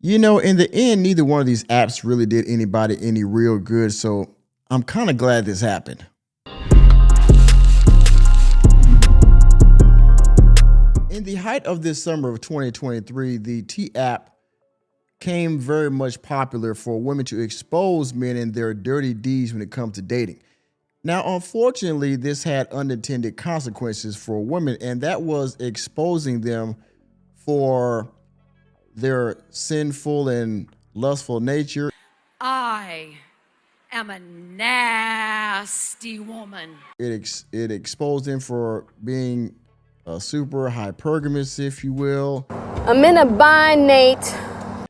You know, in the end, neither one of these apps really did anybody any real good. So I'm kind of glad this happened. In the height of this summer of 2023, the T app came very much popular for women to expose men in their dirty deeds when it comes to dating. Now, unfortunately, this had unintended consequences for women, and that was exposing them for their sinful and lustful nature. I am a nasty woman. It exposed them for being super hypergamous, if you will. I'm in a bind, Nate.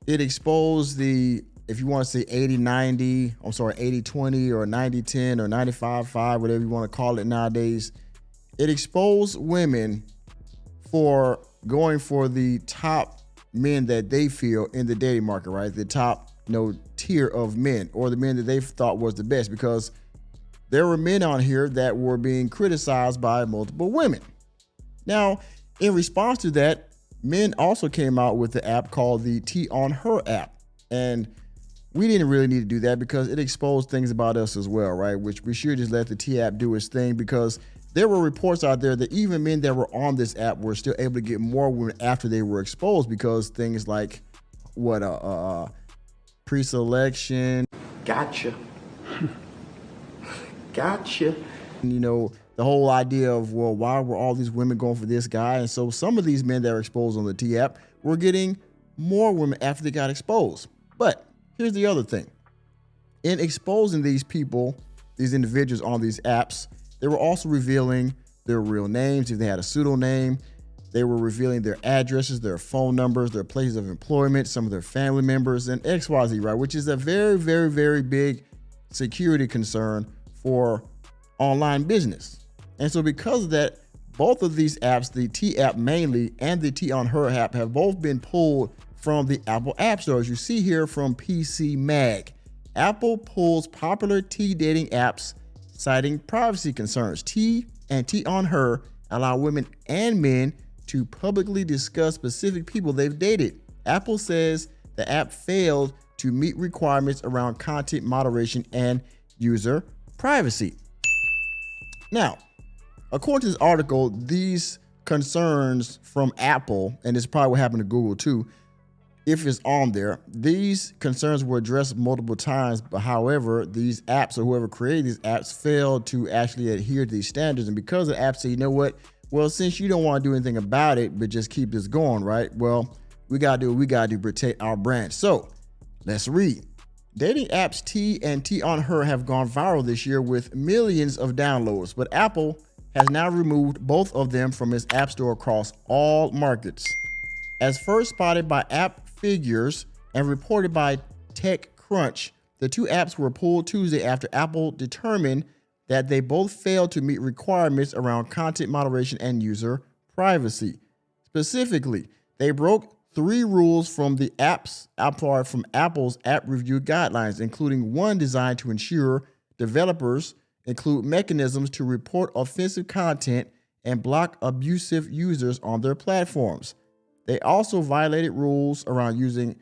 It exposed the, if you want to say 80-20 or 90-10 or 95-5, whatever you want to call it nowadays. It exposed women for going for the top men that they feel in the dating market, right? The top, tier of men, or the men that they thought was the best, because there were men on here that were being criticized by multiple women. Now, in response to that, men also came out with the app called the T on Her app. And we didn't really need to do that because it exposed things about us as well, right? Which we should just let the T app do its thing, because there were reports out there that even men that were on this app were still able to get more women after they were exposed, because things like pre-selection. Gotcha. Gotcha. The whole idea of, well, why were all these women going for this guy? And so some of these men that were exposed on the T app were getting more women after they got exposed. But here's the other thing. In exposing these people, these individuals on these apps, they were also revealing their real names. If they had a pseudonym, they were revealing their addresses, their phone numbers, their places of employment, some of their family members, and XYZ, right? Which is a very, very, very big security concern for online business. And so because of that, both of these apps, the T app mainly and the T on Her app, have both been pulled from the Apple App Store. As you see here from PC Mag, Apple pulls popular T dating apps citing privacy concerns. T and T on Her allow women and men to publicly discuss specific people they've dated. Apple says the app failed to meet requirements around content moderation and user privacy. Now, according to this article, these concerns from Apple, and it's probably what happened to Google too, if it's on there, these concerns were addressed multiple times, but however, these apps or whoever created these apps failed to actually adhere to these standards. And because the app said, you know what, well, since you don't want to do anything about it, but just keep this going, right? Well, we got to do what we got to do to protect our brand. So let's read. Dating apps T and T on Her have gone viral this year with millions of downloads, but Apple has now removed both of them from its app store across all markets. As first spotted by App Figures and reported by TechCrunch, the two apps were pulled Tuesday after Apple determined that they both failed to meet requirements around content moderation and user privacy. Specifically, they broke 3 rules from Apple's app review guidelines, including one designed to ensure developers include mechanisms to report offensive content and block abusive users on their platforms. They also violated rules around using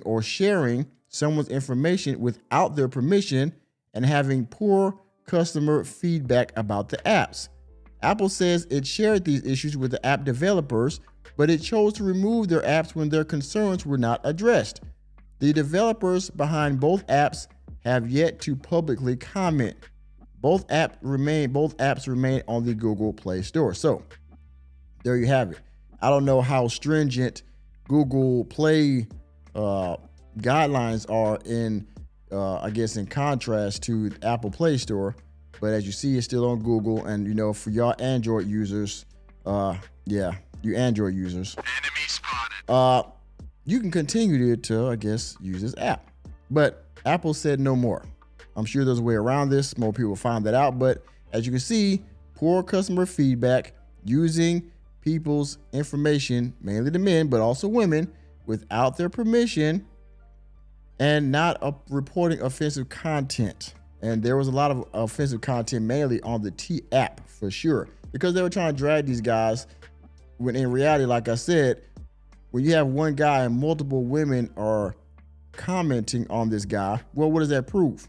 or sharing someone's information without their permission and having poor customer feedback about the apps. Apple says it shared these issues with the app developers, but it chose to remove their apps when their concerns were not addressed. The developers behind both apps have yet to publicly comment. Both apps remain on the Google Play Store. So there you have it. I don't know how stringent Google Play guidelines are in contrast to the Apple Play Store. But as you see, it's still on Google. And, for y'all Android users, you Android users, enemy spotted. You can continue to use this app. But Apple said no more. I'm sure there's a way around this. More people will find that out. But as you can see, poor customer feedback, using people's information, mainly the men, but also women, without their permission, and not reporting offensive content. And there was a lot of offensive content, mainly on the T app for sure, because they were trying to drag these guys when in reality, like I said, when you have one guy and multiple women are commenting on this guy, well, what does that prove?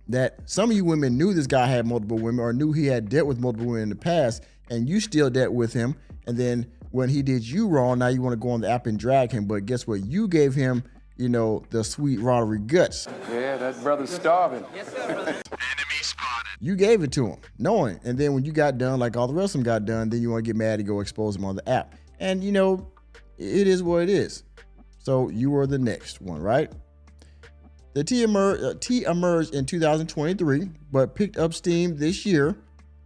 That some of you women knew this guy had multiple women or knew he had dealt with multiple women in the past, and you still dealt with him. And then when he did you wrong, now you want to go on the app and drag him. But guess what? You gave him, the sweet Roderick guts. Yeah, that brother's starving. Enemy spotted. You gave it to him, knowing. And then when you got done, like all the rest of them got done, then you want to get mad and go expose him on the app. And, it is what it is. So you were the next one, right? The T emerged in 2023, but picked up steam this year.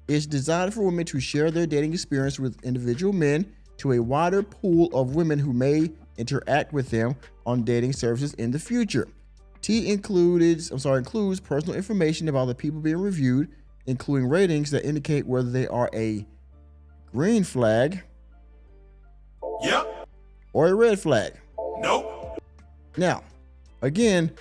It's designed for women to share their dating experience with individual men to a wider pool of women who may interact with them on dating services in the future. T includes personal information about the people being reviewed, including ratings that indicate whether they are a green flag, Yep. or a red flag. Nope. Now, again,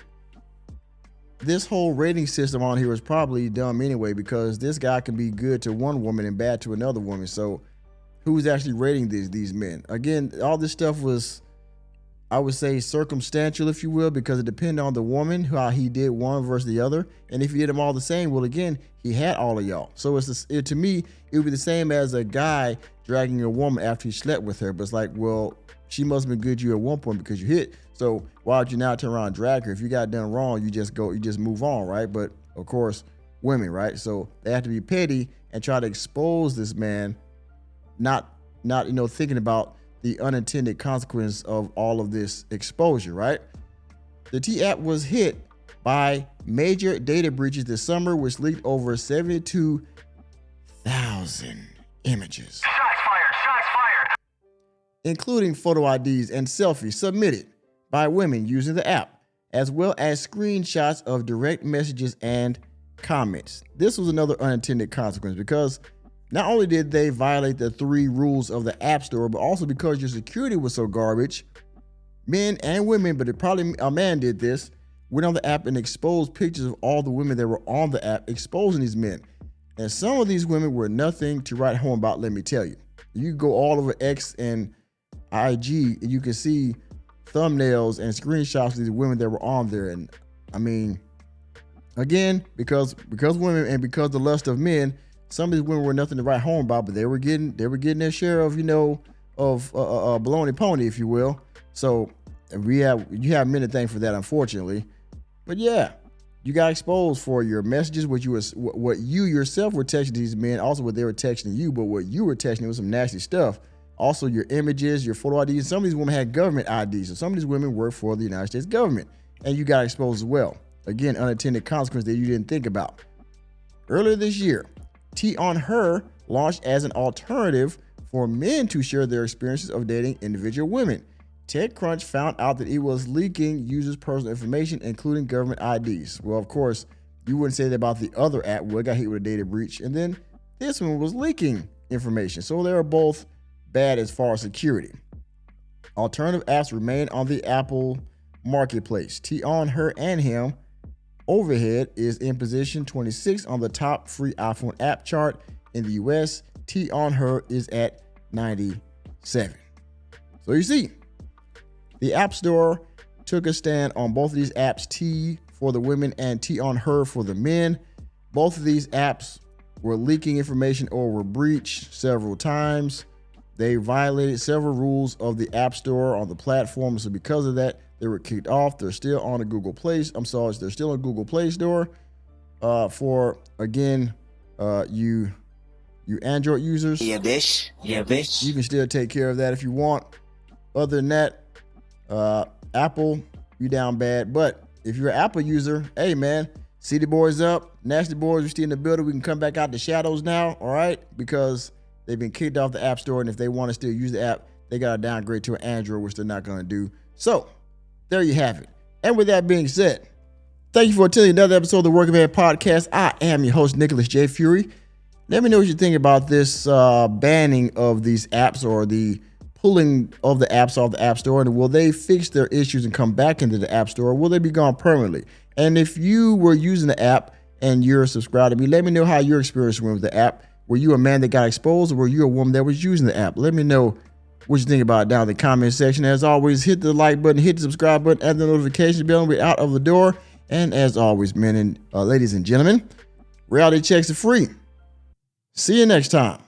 this whole rating system on here is probably dumb anyway, because this guy can be good to one woman and bad to another woman. So who's actually rating these men? Again, all this stuff was, I would say, circumstantial, if you will, because it depended on the woman, how he did one versus the other. And if he did them all the same, well, again, he had all of y'all. So to me, it would be the same as a guy dragging a woman after he slept with her. But it's like, well, she must have been good to you at one point because you hit. So why would you now turn around and drag her? If you got done wrong, you just move on, right? But of course, women, right? So they have to be petty and try to expose this man, not thinking about the unintended consequence of all of this exposure, right? The T app was hit by major data breaches this summer, which leaked over 72,000 images. Shots fired. Including photo IDs and selfies submitted by women using the app, as well as screenshots of direct messages and comments. This was another unintended consequence because not only did they violate the 3 rules of the App Store, but also because your security was so garbage, men and women, but it probably a man did this, went on the app and exposed pictures of all the women that were on the app, exposing these men. And some of these women were nothing to write home about, let me tell you. You go all over X and IG and you can see thumbnails and screenshots of these women that were on there. And I mean, again, because women and because the lust of men, some of these women were nothing to write home about, but they were getting their share of baloney pony, if you will. So you have men to thank for that, unfortunately. But yeah, you got exposed for your messages, what you yourself were texting these men, also what they were texting you, but what you were texting was some nasty stuff. Also your images, your photo IDs. Some of these women had government IDs, so some of these women work for the United States government, and you got exposed as well. Again, unintended consequence that you didn't think about. Earlier this year, T on Her launched as an alternative for men to share their experiences of dating individual women. TechCrunch found out that it was leaking users' personal information, including government IDs. Well, of course, you wouldn't say that about the other app where it got hit with a data breach, and then this one was leaking information. So they are both bad as far as security. Alternative apps remain on the Apple marketplace. T on Her and Him Overhead is in position 26 on the top free iPhone app chart in the US. T on Her is at 97. So you see, the App Store took a stand on both of these apps, T for the women and T on Her for the men. Both of these apps were leaking information or were breached several times. They violated several rules of the App Store on the platform. So because of that, they were kicked off. They're still on the Google Play. They're still on Google Play Store. For again, you Android users. Yeah, bitch. You can still take care of that if you want. Other than that, Apple, you down bad. But if you're an Apple user, hey man, City Boys up, Nasty Boys, we're still in the building. We can come back out the shadows now, all right? Because they've been kicked off the App Store, and if they want to still use the app, they got to downgrade to an Android, which they're not going to do. So there you have it. And with that being said, thank you for attending another episode of the Working Man Podcast. I am your host, Nicholas J. Fury. Let me know what you think about this banning of these apps or the pulling of the apps off the App Store. And will they fix their issues and come back into the App Store? Or will they be gone permanently? And if you were using the app and you're subscribed to me, let me know how your experience went with the app. Were you a man that got exposed, or were you a woman that was using the app? Let me know what you think about it down in the comment section. As always, hit the like button, hit the subscribe button, and the notification bell, and we're out of the door. And as always, men and ladies and gentlemen, reality checks are free. See you next time.